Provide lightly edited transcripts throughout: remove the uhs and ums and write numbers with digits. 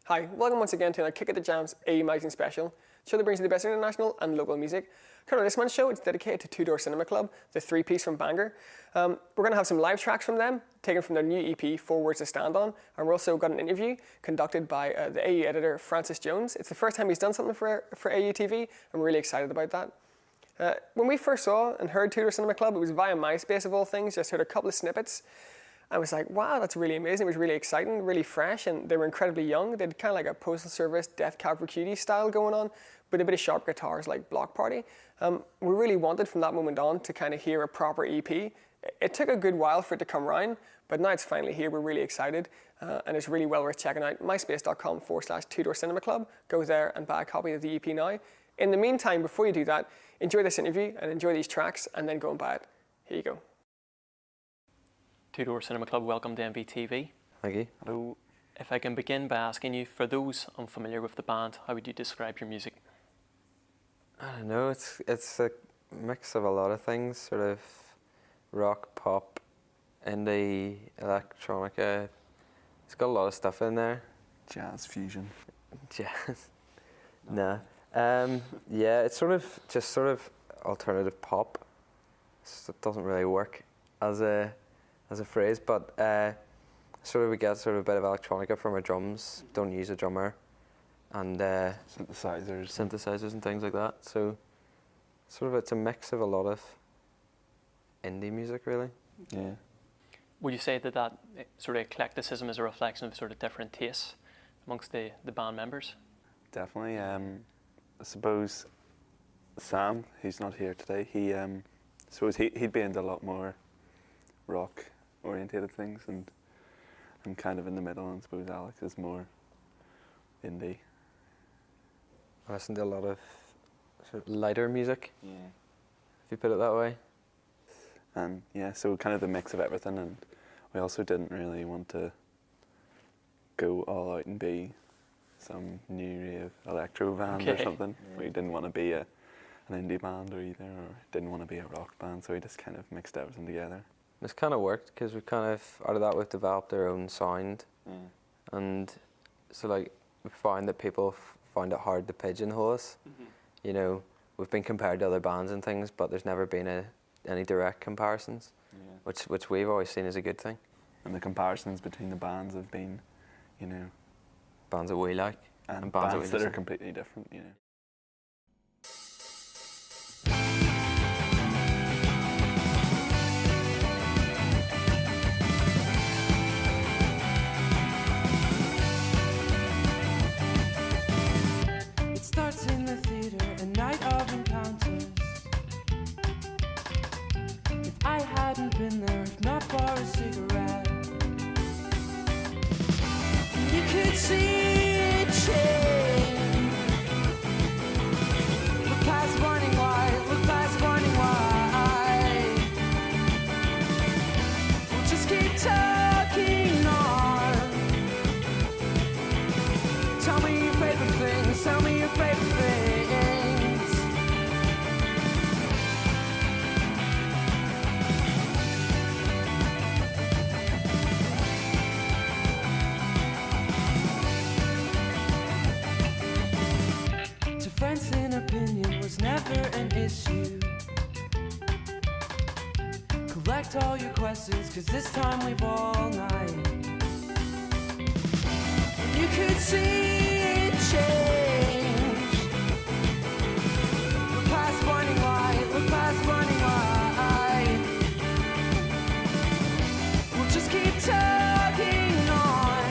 Hi, welcome once again to another Kick at the Jams AU Magazine special, show that brings you the best international and local music. Currently this month's show is dedicated to Two Door Cinema Club, the three-piece from Bangor. We're going to have some live tracks from them, taken from their new EP, 4 Words to Stand On, and we're also got an interview conducted by the AU editor, Francis Jones. It's the first time he's done something for AUTV, and we're really excited about that. When we first saw and heard Two Door Cinema Club, it was via MySpace of all things, just heard a couple of snippets. I was like, wow, that's really amazing. It was really exciting, really fresh, and they were incredibly young. They had kind of like a Postal Service, Death Cab for Cutie style going on, but a bit of sharp guitars like Block Party. We really wanted from that moment on to kind of hear a proper EP. It took a good while for it to come around, but now it's finally here. We're really excited, and it's really well worth checking out. myspace.com/Two Door Cinema Club. Go there and buy a copy of the EP now. In the meantime, before you do that, enjoy this interview and enjoy these tracks, and then go and buy it. Here you go. Two Door Cinema Club, welcome to NvTv. Thank you. Hello. If I can begin by asking you, for those unfamiliar with the band, how would you describe your music? I don't know, it's a mix of a lot of things, sort of rock, pop, indie, electronica. It's got a lot of stuff in there. Jazz fusion. Jazz? Nah. Yeah, it's sort of alternative pop. So it doesn't really work as a phrase, but we get sort of a bit of electronica from our drums. Don't use a drummer, and synthesizers and things like that. So it's a mix of a lot of indie music, really. Yeah. Would you say that sort of eclecticism is a reflection of sort of different tastes amongst the band members? Definitely. I suppose Sam, who's not here today, he'd be into a lot more rock orientated things, and I'm kind of in the middle, and I suppose Alex is more indie. I listen to a lot of sort of lighter music, yeah, if you put it that way. And yeah, so kind of the mix of everything, and we also didn't really want to go all out and be some new rave electro band or something. Yeah. We didn't want to be an indie band or didn't want to be a rock band, so we just kind of mixed everything together. It's kind of worked because we kind of, out of that, we've developed our own sound. And so like we found that people find it hard to pigeonhole us. You know, we've been compared to other bands and things, but there's never been any direct comparisons, which we've always seen as a good thing. And the comparisons between the bands have been, you know, bands that we like and bands that are completely different, you know. Been there if not for a cigarette. You could see it change. Look past burning white, look past burning white. We'll just keep talking on. Tell me your favorite things, tell me your favorite things. Difference in opinion was never an issue. Collect all your questions, cause this time we've all night. You could see it change. Look past burning light, look past burning light. We'll just keep talking on.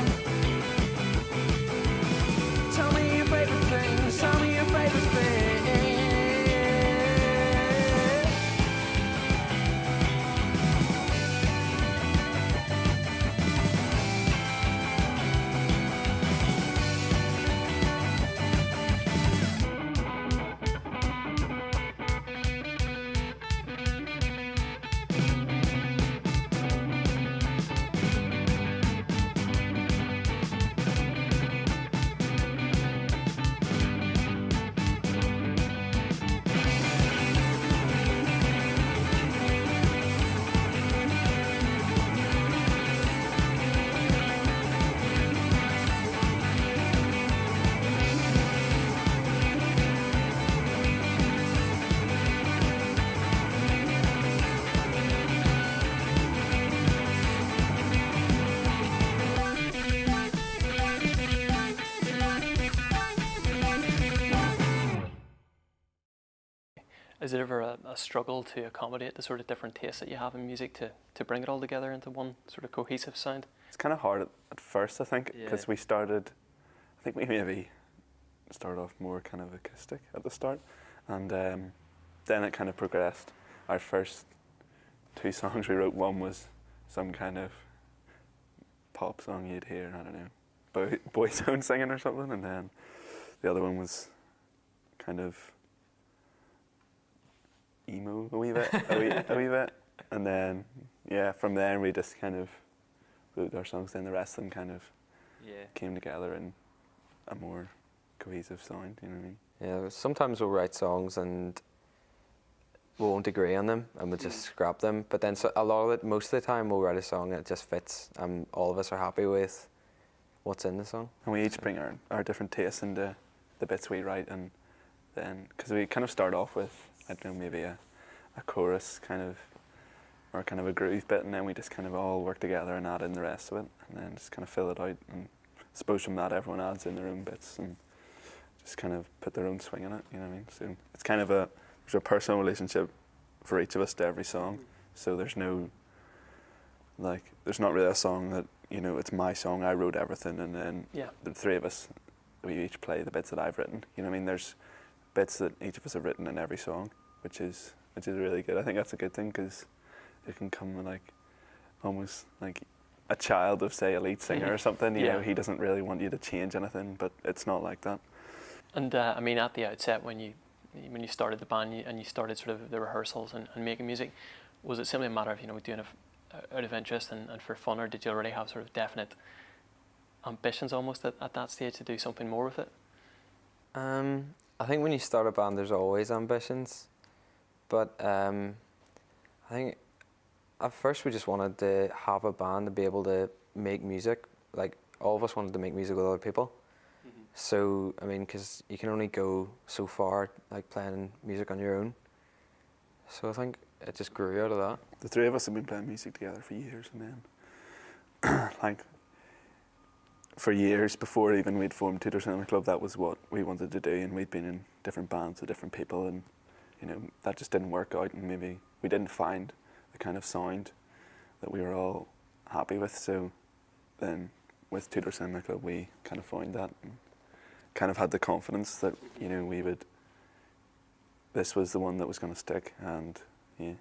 Tell me your favorite things, tell me your favorite things. Is it ever a struggle to accommodate the sort of different tastes that you have in music to bring it all together into one sort of cohesive sound? It's kind of hard at first, I think, Yeah. because I think we maybe started off more kind of acoustic at the start, and then it kind of progressed. Our first 2 songs we wrote, one was some kind of pop song you'd hear, I don't know, boyzone singing or something, and then the other one was kind of emo a wee bit, a wee bit, and then yeah, from there we just kind of wrote our songs. Then the rest of them kind of came together in a more cohesive sound. You know what I mean? Yeah, sometimes we'll write songs and we won't agree on them and we'll just scrap them. But then most of the time we'll write a song and it just fits and all of us are happy with what's in the song. And we each bring our different tastes into the bits we write, and then, because we kind of start off with, I don't know, maybe a chorus kind of, or kind of a groove bit, and then we just kind of all work together and add in the rest of it, and then just kind of fill it out, and I suppose from that everyone adds in their own bits and just kind of put their own swing in it, you know what I mean? So it's kind of there's a personal relationship for each of us to every song, so there's no, there's not really a song that, you know, it's my song, I wrote everything, and then the 3 of us, we each play the bits that I've written, you know what I mean? There's bits that each of us have written in every song, which is really good. I think that's a good thing, because it can come with almost like a child of, say, a lead singer or something, you know, he doesn't really want you to change anything, but it's not like that. And I mean, at the outset, when you started the band and you started sort of the rehearsals and making music, was it simply a matter of, you know, doing it out of interest and for fun, or did you already have sort of definite ambitions almost at that stage to do something more with it? I think when you start a band there's always ambitions, but I think at first we just wanted to have a band to be able to make music. Like, all of us wanted to make music with other people. Mm-hmm. So, I mean, because you can only go so far, like, playing music on your own. So I think it just grew out of that. The 3 of us have been playing music together for years, and then, for years before even we'd formed Two Door Cinema Club, that was what we wanted to do, and we'd been in different bands with different people, and, you know, that just didn't work out, and maybe we didn't find the kind of sound that we were all happy with. So then with Two Door Cinema Club we kind of found that, and kind of had the confidence that, you know, this was the one that was going to stick, and yeah.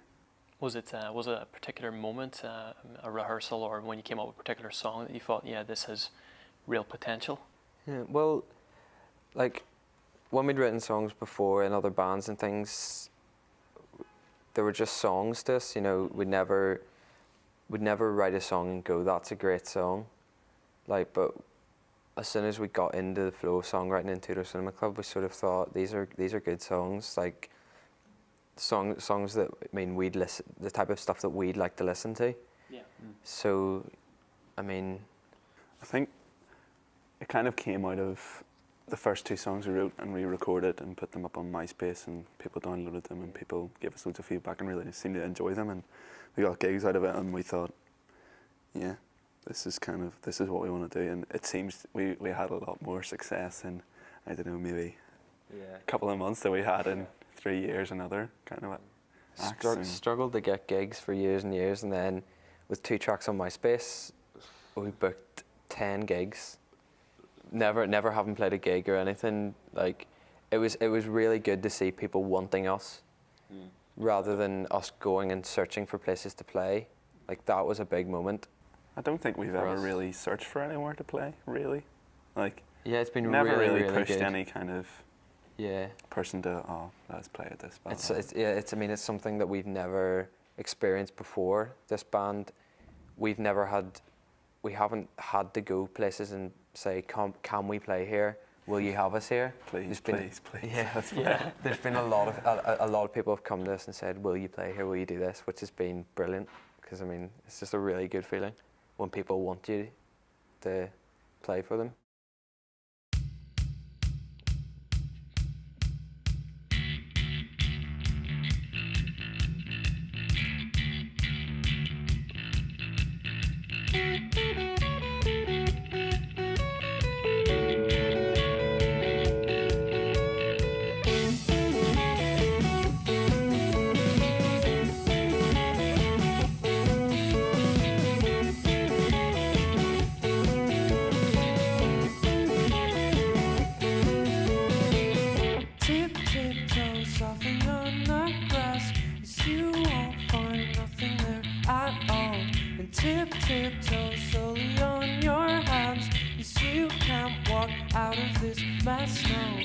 Was it a particular moment, a rehearsal, or when you came up with a particular song that you thought, yeah, this has real potential? Yeah, well, like, when we'd written songs before in other bands and things, they were just songs to us, you know. We'd never write a song and go, that's a great song. Like, but as soon as we got into the flow of songwriting in Two Door Cinema Club, we sort of thought, these are good songs, like songs that, I mean, we'd listen, the type of stuff that we'd like to listen to. Yeah. So, I mean, I think it kind of came out of the first 2 songs we wrote, and we recorded and put them up on MySpace, and people downloaded them, and people gave us loads of feedback and really seemed to enjoy them, and we got gigs out of it, and we thought, yeah, this is what we want to do. And it seems we had a lot more success in, I don't know, maybe a couple of months than we had in 3 years and other kind of acts. Struggled to get gigs for years and years, and then with 2 tracks on MySpace we booked 10 gigs. Never having played a gig or anything. Like, it was really good to see people wanting us rather than us going and searching for places to play. Like, that was a big moment. I don't think we've ever really searched for anywhere to play, really. Like, yeah, it's been never really pushed good. any kind of person to, let's play at this band. It's something that we've never experienced before. This band, we haven't had to go places and say, can we play here? Will you have us here? Please. Yeah, that's right. There's been a lot of people have come to us and said, will you play here? Will you do this? Which has been brilliant, because, I mean, it's just a really good feeling when people want you to play for them. mess now.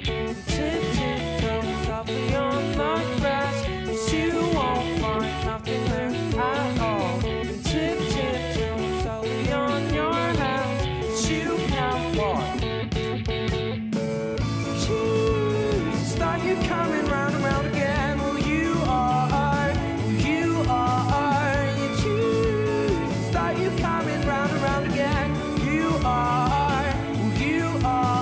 Tiptoe softly on the grass, 'cause you won't find nothing there at all. Tiptoe softly on your hands, 'cause you can't walk. Choose, start you coming round and round again. Well, you are. You choose, start you coming round and round again. You are. You are.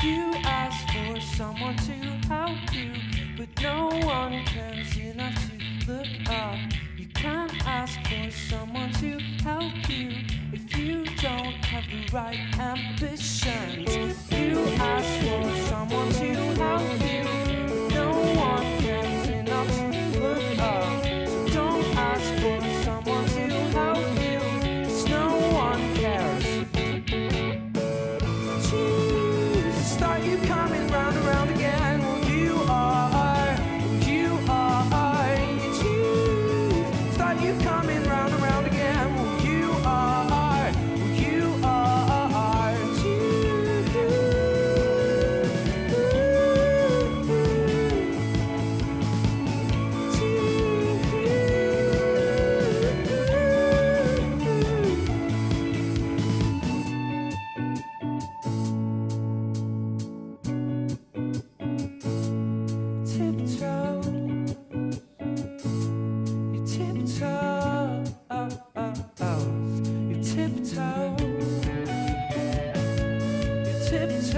You ask for someone to help you, but no one cares enough to look up. You can't ask for someone to help you if you don't have the right ambitions. You ask for someone to help you, but no one cares enough to look up. So don't ask for someone to help you, 'cause no one cares. Choose, start you coming round and round again. Well, you are. You choose, start you coming round and round again. Well, you are. You tiptoe. You tiptoe. You tiptoe. You tiptoe. You tiptoe.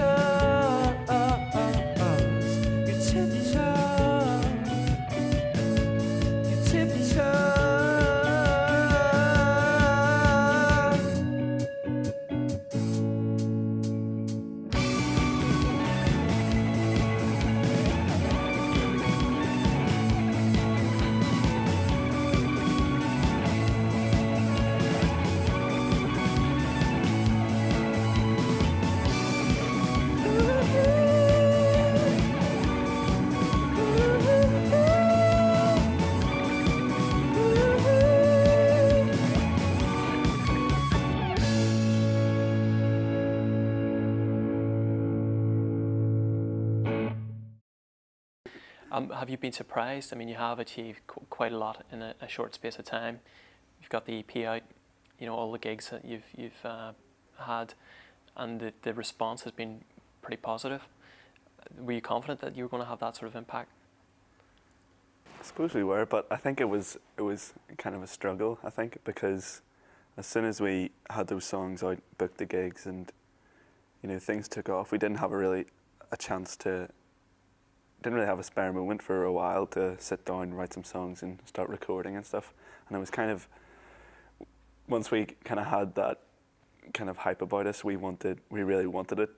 You tiptoe. Have you been surprised? I mean, you have achieved quite a lot in a short space of time. You've got the EP out, you know, all the gigs that you've had, and the response has been pretty positive. Were you confident that you were going to have that sort of impact? I suppose we were, but I think it was kind of a struggle, I think, because as soon as we had those songs out, booked the gigs, and you know, things took off, we didn't have a chance to, didn't really have a spare moment for a while to sit down, write some songs and start recording and stuff. And it was kind of, once we kind of had that kind of hype about us, we really wanted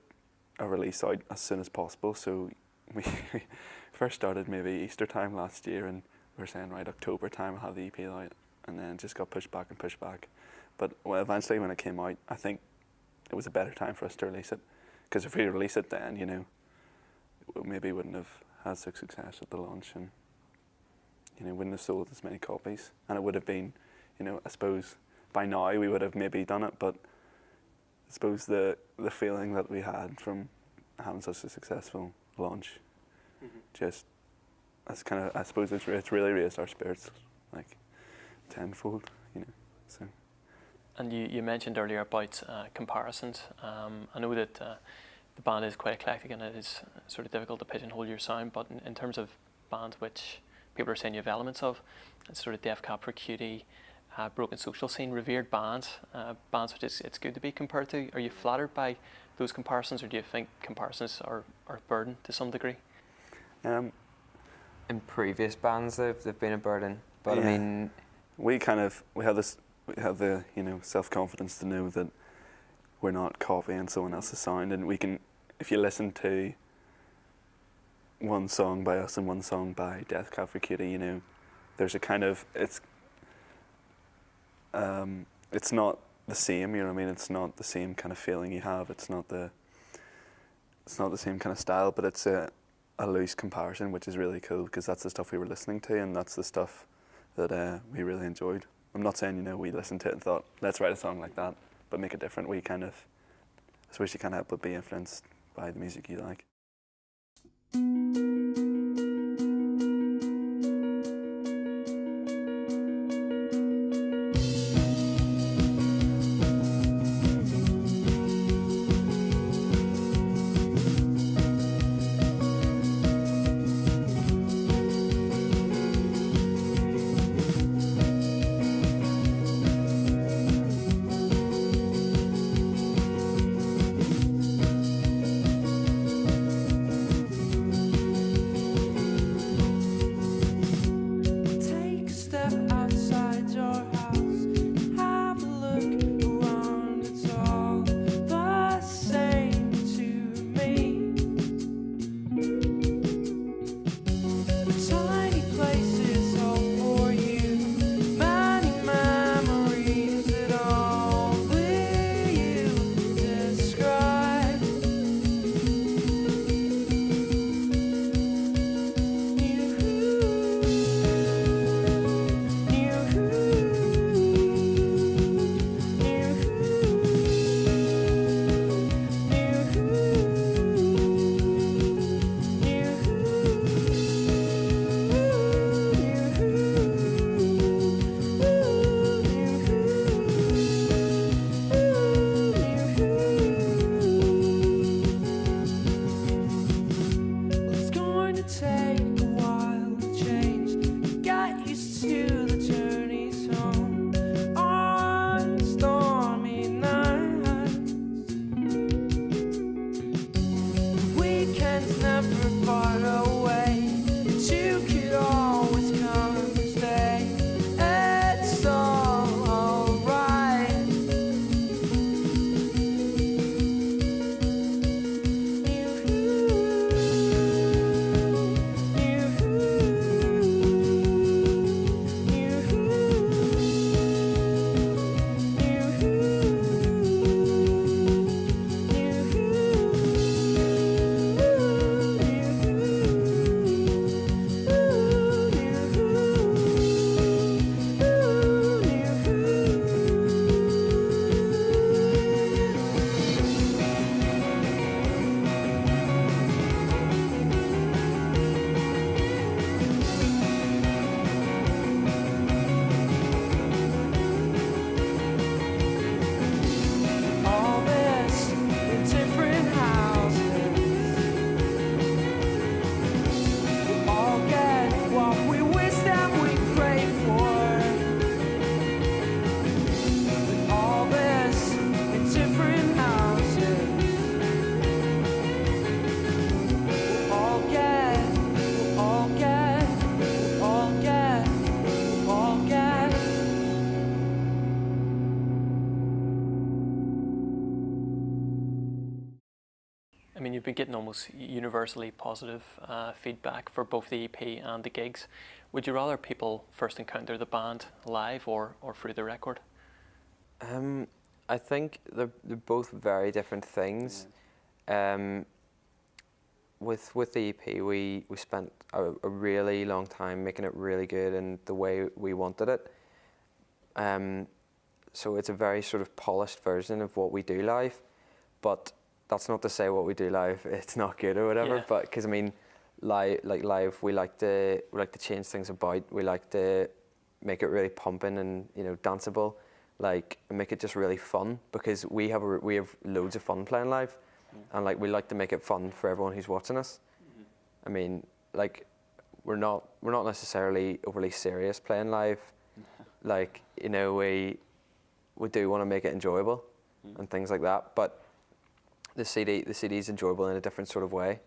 a release out as soon as possible. So we first started maybe Easter time last year, and we were saying, right, October time I'll have the EP out, and then it just got pushed back and pushed back. But eventually when it came out, I think it was a better time for us to release it, because if we release it then, you know, maybe wouldn't have had such success at the launch, and you know, wouldn't have sold as many copies, and it would have been, you know, I suppose by now we would have maybe done it, but I suppose the feeling that we had from having such a successful launch, just, that's kind of, I suppose it's really raised our spirits like tenfold, you know. So. And you mentioned earlier about comparisons. I know that the band is quite eclectic and it is sort of difficult to pigeonhole your sound, but in terms of bands which people are saying you have elements of, it's sort of Death Cab for Cutie, Broken Social Scene, revered bands, bands which it's good to be compared to. Are you flattered by those comparisons, or do you think comparisons are a burden to some degree? In previous bands, they've been a burden, but yeah. I mean, we have the you know, self-confidence to know that we're not copying someone else's sound, and we can, if you listen to one song by us and one song by Death Cab for Cutie, you know, there's a kind of, it's not the same, you know what I mean? It's not the same kind of feeling you have. It's not the it's not the same kind of style, but it's a loose comparison, which is really cool because that's the stuff we were listening to and that's the stuff that we really enjoyed. I'm not saying, you know, we listened to it and thought, let's write a song like that, but make it different. We kind of, I suppose you can't help but be influenced by the music you like. Take a step outside your house, have a look around, it's all the same to me. Tiny places all for you, many memories that only you describe. It's going to take a while to change, get used to the journeys home on stormy nights. Weekends never far away, but you could always come and stay. It's all alright. All this in different houses. We all get what we wish that we prayed for. All this in different houses. We all get, we all get, we all get, we all get. I mean, you've been getting almost universally positive feedback for both the EP and the gigs. Would you rather people first encounter the band live or through the record? I think they're both very different things. With the EP, we spent a really long time making it really good and the way we wanted it. So it's a very sort of polished version of what we do live, but that's not to say what we do live it's not good or whatever. Yeah. But because I mean, live we like to change things about. We like to make it really pumping and, you know, danceable, like, and make it just really fun because we have loads of fun playing live, and like we like to make it fun for everyone who's watching us. I mean, like, we're not necessarily overly serious playing live. Like, you know, we do want to make it enjoyable and things like that. But the CD is enjoyable in a different sort of way.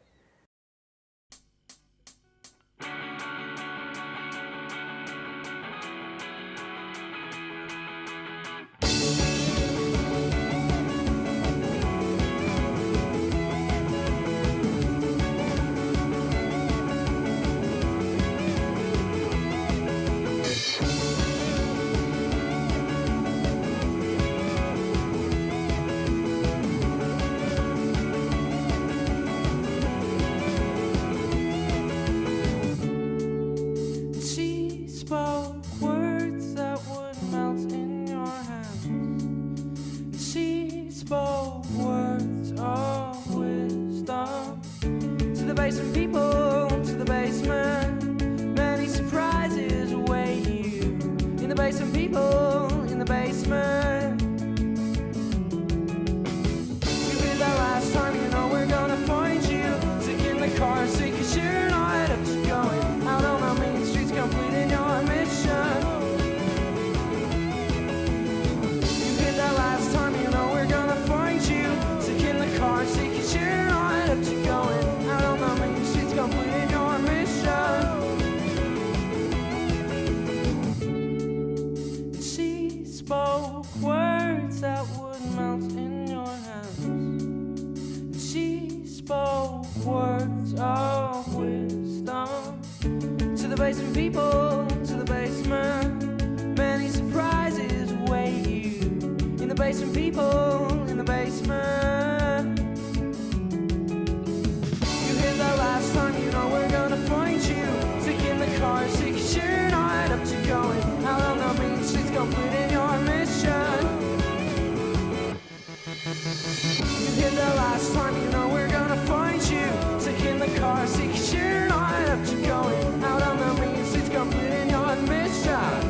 basement people, to the basement. Many surprises await you. In the basement people, in the basement. You heard that last time, you know we're gonna find you. Sick in the car seat, 'cause you're not up to going out on the main streets, completing your mission. You heard that last time, you know we're gonna find you. Sick in the car seat, 'cause you're not up to going out on the main streets, completing your mission. And she spoke words that would melt in your hands. And she spoke words of wisdom. To the basement people, to the basement. Many surprises await you. In the basement people, in the basement. You heard that last time, you know we're gonna find you. Sick in the car seat, 'cause you're not up to going out on the main streets, completing your mission. You heard that last time, you know we're gonna find you. Sick in the car seat, 'cause you're not up to going out on the main streets, completing your mission.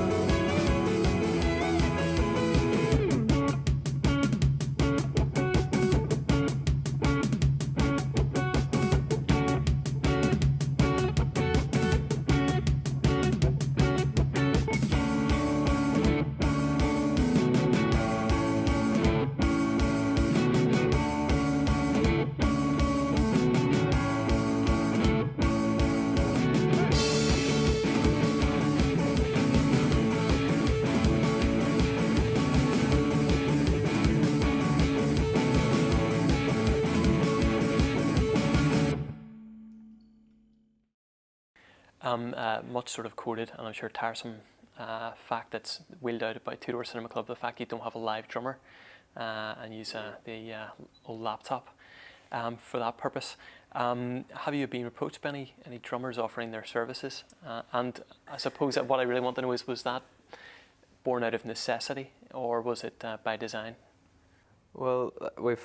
Much sort of quoted, and I'm sure tiresome fact that's wheeled out by Two Door Cinema Club, the fact you don't have a live drummer and use the old laptop for that purpose. Have you been approached by any drummers offering their services? And I suppose that what I really want to know is, was that born out of necessity, or was it by design? Well,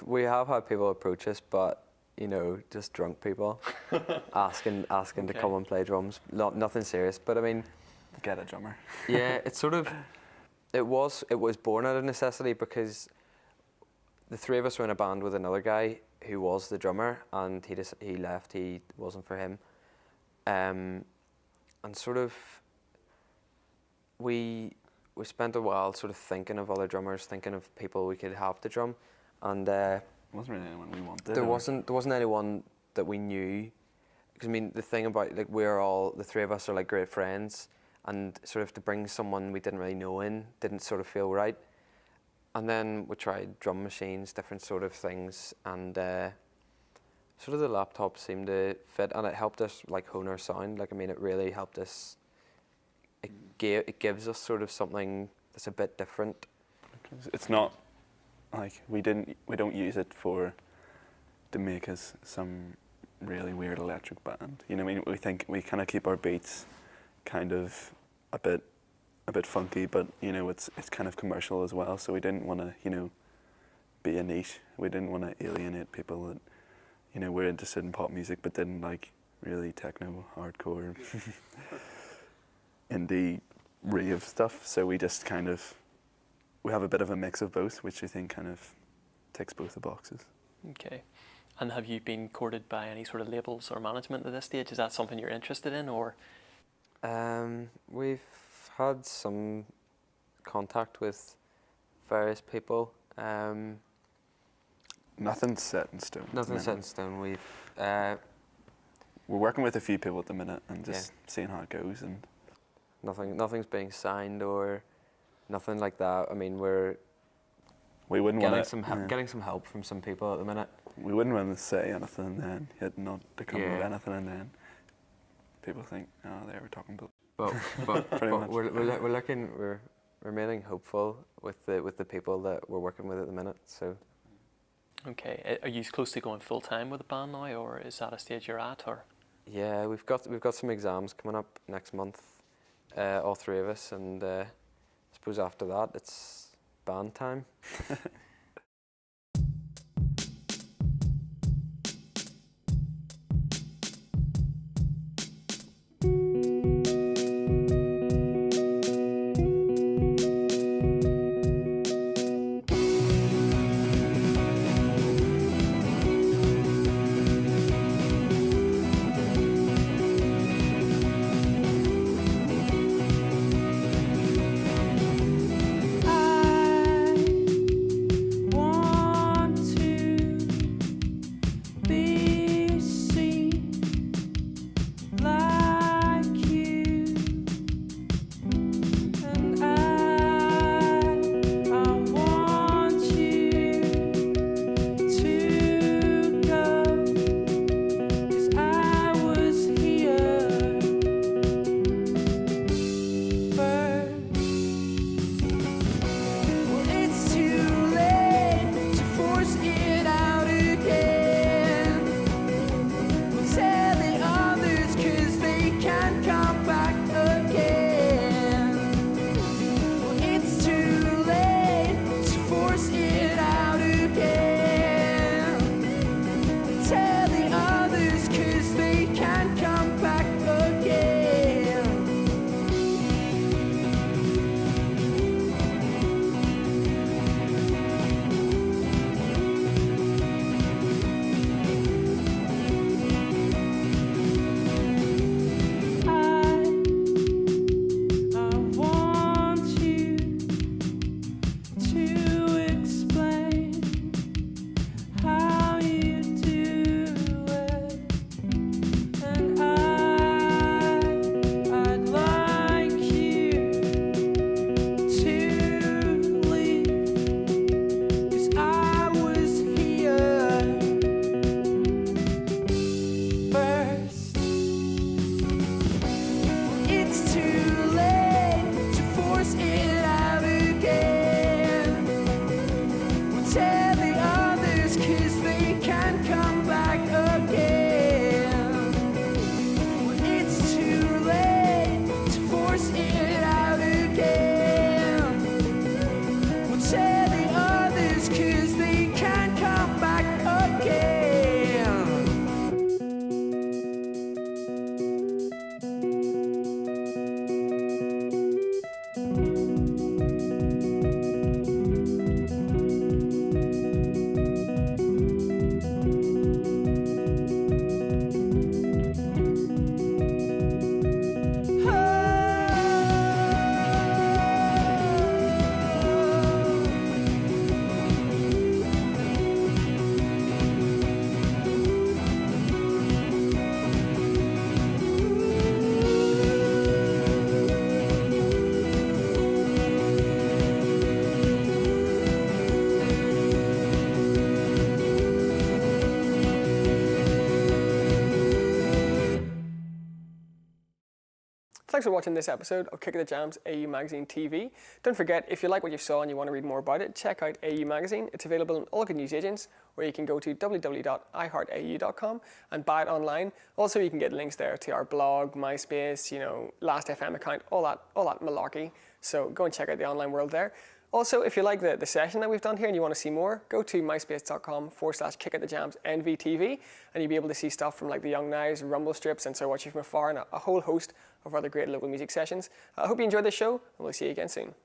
we have had people approach us, but you know, just drunk people asking to come and play drums. Nothing serious, but I mean, Get a drummer. yeah, it's sort of it was born out of necessity because the three of us were in a band with another guy who was the drummer, and he left. He wasn't for him, and sort of we spent a while sort of thinking of other drummers, thinking of people we could have to drum, and. Wasn't really anyone we wanted. There wasn't anyone that we knew, because I mean the thing about like the three of us are like great friends, and sort of to bring someone we didn't really know in didn't sort of feel right. And then we tried drum machines, different sort of things, and sort of the laptop seemed to fit, and it helped us like hone our sound. Like I mean, it really helped us. It gives us sort of something that's a bit different. It's not like we don't use it to make us some really weird electric band. You know what I mean? We think we kind of keep our beats kind of a bit funky, but you know it's kind of commercial as well. So we didn't want to be a niche. We didn't want to alienate people that were interested in pop music but didn't like really techno, hardcore, indie rave stuff. So we just kind of we have a bit of a mix of both, which I think kind of ticks both the boxes. Okay. And have you been courted by any sort of labels or management at this stage? Is that something you're interested in, or? We've had some contact with various people. Nothing's set in stone. Nothing's set in stone. We're working with a few people at the minute and just seeing how it goes, and nothing's being signed or nothing like that. I mean, we wouldn't getting some help from some people at the minute. We wouldn't want to say anything and then it not to come with anything, and then people think, oh, they were talking about. But we're remaining hopeful with the people that we're working with at the minute. So. Okay, are you close to going full time with the band now, or is that a stage you're at, or? Yeah, we've got some exams coming up next month, all three of us, and I suppose after that it's band time. Thanks for watching this episode of Kick of the Jams AU Magazine TV. Don't forget, if you like what you saw and you want to read more about it, check out AU Magazine. It's available in all good newsagents, where you can go to www.iheartau.com and buy it online. Also, you can get links there to our blog, MySpace, Last.fm account, all that malarkey. So go and check out the online world there. Also, if you like the session that we've done here and you want to see more, go to myspace.com/kickoutthejams NvTv, and you'll be able to see stuff from like the Young Knives, Rumble Strips, and So Watch You From Afar, and a whole host of other great local music sessions. I hope you enjoyed this show, and we'll see you again soon.